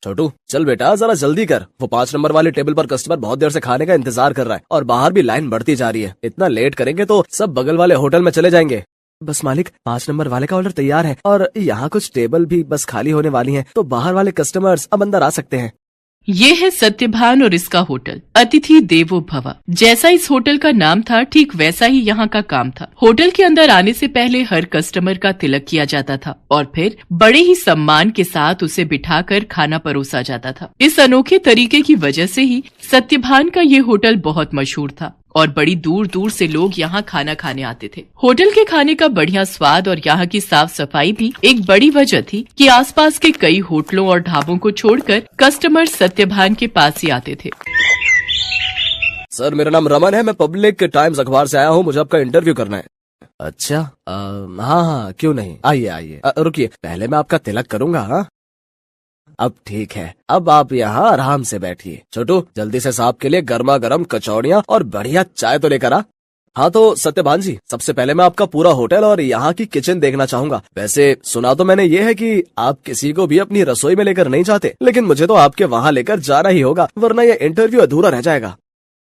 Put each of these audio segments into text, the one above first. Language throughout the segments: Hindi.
छोटू चल बेटा जरा जल्दी कर, वो 5 नंबर वाले टेबल पर कस्टमर बहुत देर से खाने का इंतजार कर रहा है और बाहर भी लाइन बढ़ती जा रही है। इतना लेट करेंगे तो सब बगल वाले होटल में चले जाएंगे। बस मालिक 5 नंबर वाले का ऑर्डर तैयार है और यहाँ कुछ टेबल भी बस खाली होने वाली हैं, तो बाहर वाले कस्टमर्स अब अंदर आ सकते हैं। ये है सत्यभान और इसका होटल अतिथि देवो भव। जैसा इस होटल का नाम था ठीक वैसा ही यहाँ का काम था। होटल के अंदर आने से पहले हर कस्टमर का तिलक किया जाता था और फिर बड़े ही सम्मान के साथ उसे बिठाकर खाना परोसा जाता था। इस अनोखे तरीके की वजह से ही सत्यभान का ये होटल बहुत मशहूर था और बड़ी दूर दूर से लोग यहाँ खाना खाने आते थे। होटल के खाने का बढ़िया स्वाद और यहाँ की साफ सफाई भी एक बड़ी वजह थी कि आसपास के कई होटलों और ढाबों को छोड़कर कस्टमर सत्यभान के पास ही आते थे। सर मेरा नाम रमन है, मैं पब्लिक टाइम्स अखबार से आया हूँ, मुझे आपका इंटरव्यू करना है। अच्छा हाँ क्यों नहीं, आइए आइए। रुकिए पहले मैं आपका तिलक करूँगा। हाँ अब ठीक है, अब आप यहाँ आराम से बैठिए। छोटू जल्दी से साहब के लिए गर्मा गर्म कचौड़ियाँ और बढ़िया चाय तो लेकर आ। हाँ तो सत्यभान जी, सबसे पहले मैं आपका पूरा होटल और यहाँ की किचन देखना चाहूंगा। वैसे सुना तो मैंने ये है कि आप किसी को भी अपनी रसोई में लेकर नहीं जाते, लेकिन मुझे तो आपके वहाँ लेकर जाना ही होगा वरना ये इंटरव्यू अधूरा रह जाएगा।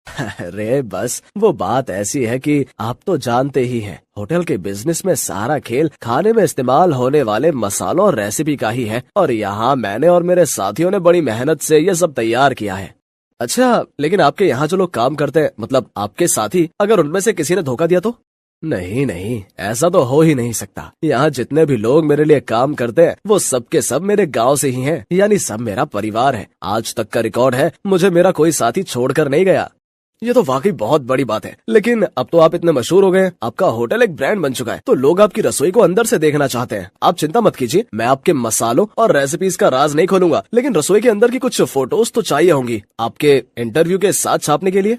अरे बस वो बात ऐसी है कि आप तो जानते ही हैं, होटल के बिजनेस में सारा खेल खाने में इस्तेमाल होने वाले मसालों और रेसिपी का ही है और यहाँ मैंने और मेरे साथियों ने बड़ी मेहनत से ये सब तैयार किया है। अच्छा लेकिन आपके यहाँ जो लोग काम करते हैं, मतलब आपके साथी, अगर उनमें से किसी ने धोखा दिया तो? नहीं नहीं, ऐसा तो हो ही नहीं सकता। यहाँ जितने भी लोग मेरे लिए काम करते हैं वो सब के सब मेरे गांव से ही हैं, यानी सब मेरा परिवार है। आज तक का रिकॉर्ड है, मुझे मेरा कोई साथी छोड़कर नहीं गया। ये तो वाकई बहुत बड़ी बात है। लेकिन अब तो आप इतने मशहूर हो गए, आपका होटल एक ब्रांड बन चुका है, तो लोग आपकी रसोई को अंदर से देखना चाहते हैं। आप चिंता मत कीजिए, मैं आपके मसालों और रेसिपीज का राज नहीं खोलूंगा, लेकिन रसोई के अंदर की कुछ फोटोज तो चाहिए होंगी आपके इंटरव्यू के साथ छापने के लिए।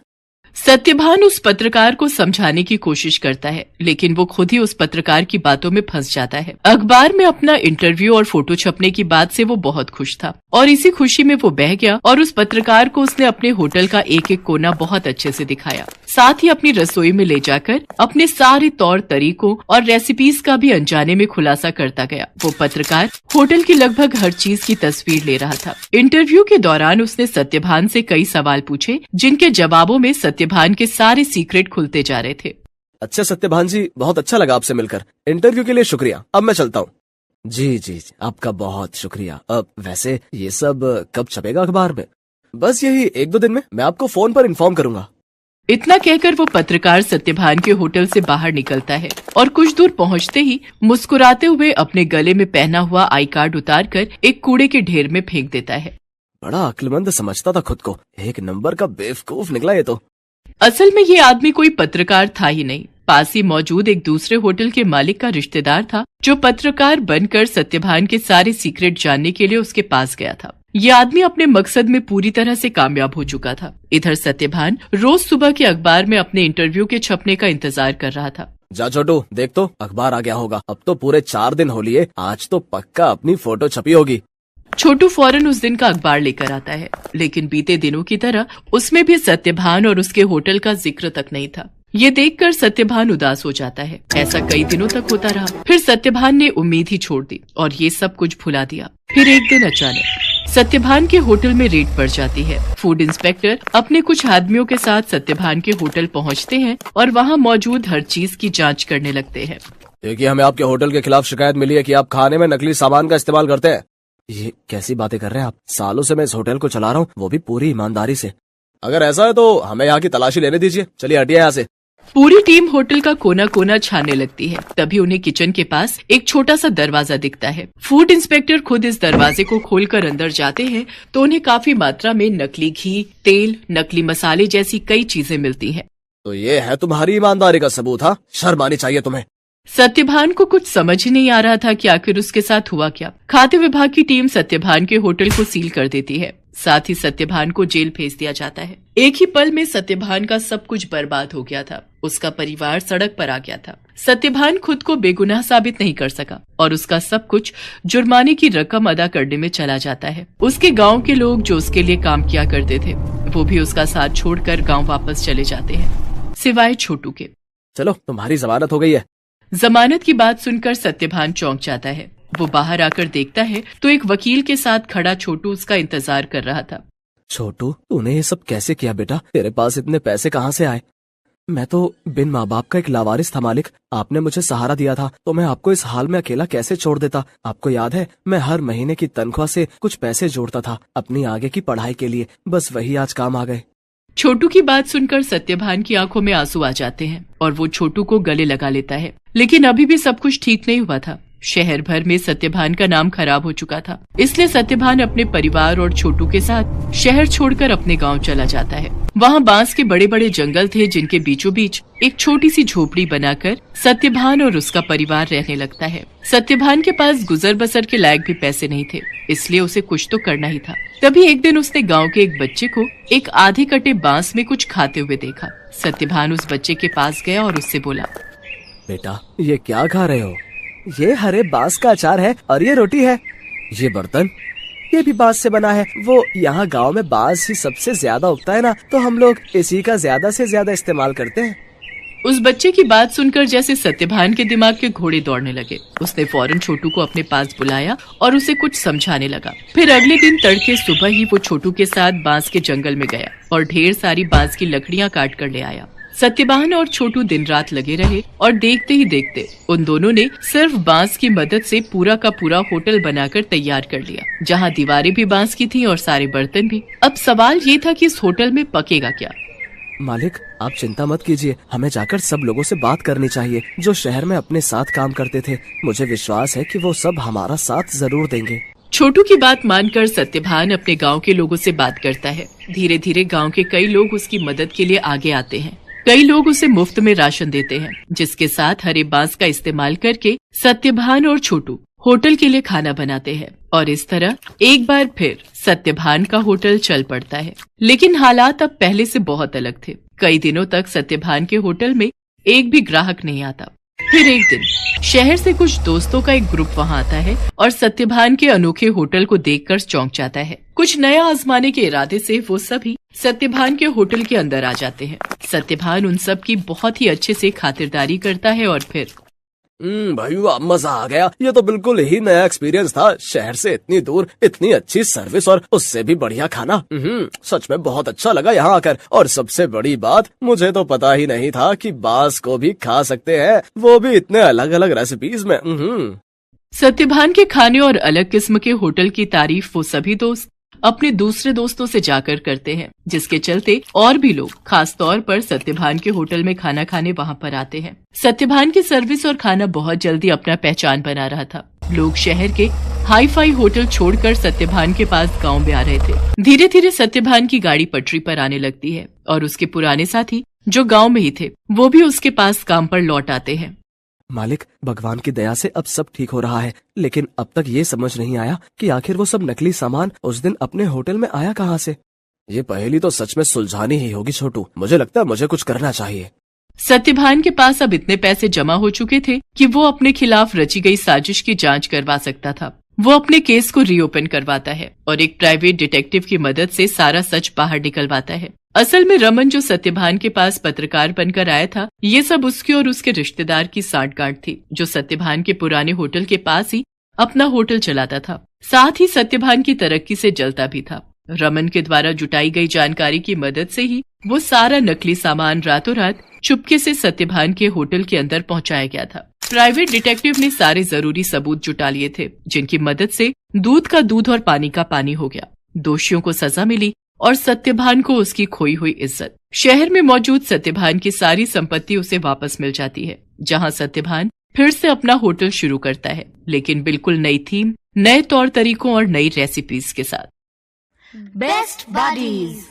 सत्यभान उस पत्रकार को समझाने की कोशिश करता है, लेकिन वो खुद ही उस पत्रकार की बातों में फंस जाता है। अखबार में अपना इंटरव्यू और फोटो छपने की बात से वो बहुत खुश था और इसी खुशी में वो बह गया और उस पत्रकार को उसने अपने होटल का एक एक कोना बहुत अच्छे से दिखाया। साथ ही अपनी रसोई में ले जाकर अपने सारे तौर तरीकों और रेसिपीज का भी अनजाने में खुलासा करता गया। वो पत्रकार होटल की लगभग हर चीज की तस्वीर ले रहा था। इंटरव्यू के दौरान उसने सत्यभान से कई सवाल पूछे, जिनके जवाबों में सत्यभान के सारे सीक्रेट खुलते जा रहे थे। अच्छा सत्यभान जी, बहुत अच्छा लगा आपसे मिलकर। इंटरव्यू के लिए शुक्रिया, अब मैं चलता हूँ। जी आपका बहुत शुक्रिया। अब वैसे ये सब कब छपेगा अखबार में? बस यही 1-2 दिन में, मैं आपको फोन पर इन्फॉर्म करूंगा। इतना कहकर वो पत्रकार सत्यभान के होटल से बाहर निकलता है और कुछ दूर पहुंचते ही मुस्कुराते हुए अपने गले में पहना हुआ आई कार्ड उतारकर एक कूड़े के ढेर में फेंक देता है। बड़ा अक्लमंद समझता था खुद को, एक नंबर का बेवकूफ निकला ये तो। असल में ये आदमी कोई पत्रकार था ही नहीं, पास ही मौजूद एक दूसरे होटल के मालिक का रिश्तेदार था, जो पत्रकार बनकर सत्यभान के सारे सीक्रेट जानने के लिए उसके पास गया था। ये आदमी अपने मकसद में पूरी तरह से कामयाब हो चुका था। इधर सत्यभान रोज सुबह के अखबार में अपने इंटरव्यू के छपने का इंतजार कर रहा था। जा छोटू, देख तो अखबार आ गया होगा। अब तो पूरे 4 दिन हो लिए, आज तो पक्का अपनी फोटो छपी होगी। छोटू फौरन उस दिन का अखबार लेकर आता है, लेकिन बीते दिनों की तरह उसमें भी सत्यभान और उसके होटल का जिक्र तक नहीं था। ये देखकर सत्यभान उदास हो जाता है। ऐसा कई दिनों तक होता रहा। फिर सत्यभान ने उम्मीद ही छोड़ दी और ये सब कुछ भुला दिया। फिर एक दिन अचानक सत्यभान के होटल में रेड पड़ जाती है। फूड इंस्पेक्टर अपने कुछ आदमियों के साथ सत्यभान के होटल पहुंचते हैं और वहां मौजूद हर चीज की जांच करने लगते हैं। देखिए, हमें आपके होटल के खिलाफ शिकायत मिली है कि आप खाने में नकली सामान का इस्तेमाल करते हैं। ये कैसी बातें कर रहे हैं आप? सालों से मैं इस होटल को चला रहा हूँ, वो भी पूरी ईमानदारी से। अगर ऐसा है तो हमें यहाँ की तलाशी लेने दीजिए। चलिए हटिए यहाँ से। पूरी टीम होटल का कोना कोना छानने लगती है। तभी उन्हें किचन के पास एक छोटा सा दरवाजा दिखता है। फूड इंस्पेक्टर खुद इस दरवाजे को खोलकर अंदर जाते हैं तो उन्हें काफी मात्रा में नकली घी, तेल, नकली मसाले जैसी कई चीजें मिलती हैं। तो ये है तुम्हारी ईमानदारी का सबूत? हाँ, शर्म आनी चाहिए तुम्हें। सत्यभान को कुछ समझ ही नहीं आ रहा था कि आखिर उसके साथ हुआ क्या। खाद्य विभाग की टीम सत्यभान के होटल को सील कर देती है। साथ ही सत्यभान को जेल भेज दिया जाता है। एक ही पल में सत्यभान का सब कुछ बर्बाद हो गया था। उसका परिवार सड़क पर आ गया था। सत्यभान खुद को बेगुनाह साबित नहीं कर सका और उसका सब कुछ जुर्माने की रकम अदा करने में चला जाता है। उसके गांव के लोग जो उसके लिए काम किया करते थे वो भी उसका साथ छोड़कर गांव वापस चले जाते हैं, सिवाय छोटू के। चलो, तुम्हारी जमानत हो गई है। जमानत की बात सुनकर सत्यभान चौंक जाता है। वो बाहर आकर देखता है तो एक वकील के साथ खड़ा छोटू उसका इंतजार कर रहा था। छोटू, तूने ये सब कैसे किया बेटा? तेरे पास इतने पैसे कहाँ से आए? मैं तो बिन माँ बाप का एक लावारिस था मालिक। आपने मुझे सहारा दिया था तो मैं आपको इस हाल में अकेला कैसे छोड़ देता? आपको याद है, मैं हर महीने की तनख्वाह से कुछ पैसे जोड़ता था अपनी आगे की पढ़ाई के लिए। बस वही आज काम आ गए। छोटू की बात सुनकर सत्यभान की आंखों में आंसू आ जाते हैं और वो छोटू को गले लगा लेता है। लेकिन अभी भी सब कुछ ठीक नहीं हुआ था। शहर भर में सत्यभान का नाम खराब हो चुका था। इसलिए सत्यभान अपने परिवार और छोटू के साथ शहर छोड़कर अपने गांव चला जाता है। वहाँ बांस के बड़े बड़े जंगल थे, जिनके बीचों बीच एक छोटी सी झोपड़ी बनाकर सत्यभान और उसका परिवार रहने लगता है। सत्यभान के पास गुजर बसर के लायक भी पैसे नहीं थे, इसलिए उसे कुछ तो करना ही था। तभी एक दिन उसने गांव के एक बच्चे को एक आधे कटे बांस में कुछ खाते हुए देखा। सत्यभान उस बच्चे के पास गया और उससे बोला, बेटा, ये क्या खा रहे हो? ये हरे बांस का अचार है और ये रोटी है। ये बर्तन, ये भी बांस से बना है। वो यहाँ गांव में बांस ही सबसे ज्यादा उगता है ना, तो हम लोग इसी का ज्यादा से ज्यादा इस्तेमाल करते हैं। उस बच्चे की बात सुनकर जैसे सत्यभान के दिमाग के घोड़े दौड़ने लगे। उसने फौरन छोटू को अपने पास बुलाया और उसे कुछ समझाने लगा। फिर अगले दिन तड़के सुबह ही वो छोटू के साथ बांस के जंगल में गया और ढेर सारी बांस की लकड़ियां काट कर ले आया। सत्यभान और छोटू दिन रात लगे रहे और देखते ही देखते उन दोनों ने सिर्फ बांस की मदद से पूरा का पूरा होटल बनाकर तैयार कर लिया, जहां दीवारें भी बांस की थीं और सारे बर्तन भी। अब सवाल ये था कि इस होटल में पकेगा क्या? मालिक, आप चिंता मत कीजिए, हमें जाकर सब लोगों से बात करनी चाहिए जो शहर में अपने साथ काम करते थे। मुझे विश्वास है कि वो सब हमारा साथ जरूर देंगे। छोटू की बात मानकर सत्यभान अपने गांव के लोगों से बात करता है। धीरे धीरे गांव के कई लोग उसकी मदद के लिए आगे आते हैं। कई लोग उसे मुफ्त में राशन देते हैं, जिसके साथ हरे बांस का इस्तेमाल करके सत्यभान और छोटू होटल के लिए खाना बनाते हैं। और इस तरह एक बार फिर सत्यभान का होटल चल पड़ता है। लेकिन हालात अब पहले से बहुत अलग थे। कई दिनों तक सत्यभान के होटल में एक भी ग्राहक नहीं आता। फिर एक दिन शहर से कुछ दोस्तों का एक ग्रुप वहां आता है और सत्यभान के अनोखे होटल को देखकर चौंक जाता है। कुछ नया आजमाने के इरादे से वो सभी सत्यभान के होटल के अंदर आ जाते हैं। सत्यभान उन सब की बहुत ही अच्छे से खातिरदारी करता है और फिर भाई वाह, मजा आ गया। ये तो बिल्कुल ही नया एक्सपीरियंस था। शहर से इतनी दूर इतनी अच्छी सर्विस और उससे भी बढ़िया खाना। सच में बहुत अच्छा लगा यहाँ आकर। और सबसे बड़ी बात, मुझे तो पता ही नहीं था कि बांस को भी खा सकते हैं, वो भी इतने अलग अलग रेसिपीज में। सत्यभान के खाने और अलग किस्म के होटल की तारीफ वो सभी दोस्त अपने दूसरे दोस्तों से जाकर करते हैं, जिसके चलते और भी लोग खास तौर पर सत्यभान के होटल में खाना खाने वहां पर आते हैं। सत्यभान की सर्विस और खाना बहुत जल्दी अपना पहचान बना रहा था। लोग शहर के हाई फाई होटल छोड़कर सत्यभान के पास गांव में आ रहे थे। धीरे धीरे सत्यभान की गाड़ी पटरी पर आने लगती है और उसके पुराने साथी जो गाँव में ही थे वो भी उसके पास काम पर लौट आते हैं। मालिक, भगवान की दया से अब सब ठीक हो रहा है, लेकिन अब तक ये समझ नहीं आया कि आखिर वो सब नकली सामान उस दिन अपने होटल में आया कहाँ से। ये पहेली तो सच में सुलझानी ही होगी छोटू। मुझे लगता है मुझे कुछ करना चाहिए। सत्यभान के पास अब इतने पैसे जमा हो चुके थे कि वो अपने खिलाफ रची गई साजिश की जांच करवा सकता था। वो अपने केस को रीओपन करवाता है और एक प्राइवेट डिटेक्टिव की मदद से सारा सच बाहर निकलवाता है। असल में रमन जो सत्यभान के पास पत्रकार बनकर आया था, ये सब उसके और उसके रिश्तेदार की सांठगांठ थी, जो सत्यभान के पुराने होटल के पास ही अपना होटल चलाता था। साथ ही सत्यभान की तरक्की से जलता भी था। रमन के द्वारा जुटाई गई जानकारी की मदद से ही वो सारा नकली सामान रातों रात चुपके से सत्यभान के होटल के अंदर पहुंचाया गया था। प्राइवेट डिटेक्टिव ने सारे जरूरी सबूत जुटा लिए थे, जिनकी मदद से दूध का दूध और पानी का पानी हो गया। दोषियों को सजा मिली और सत्यभान को उसकी खोई हुई इज्जत। शहर में मौजूद सत्यभान की सारी संपत्ति उसे वापस मिल जाती है, जहां सत्यभान फिर से अपना होटल शुरू करता है, लेकिन बिल्कुल नई थीम, नए तौर तरीकों और नई रेसिपीज के साथ। Best buddies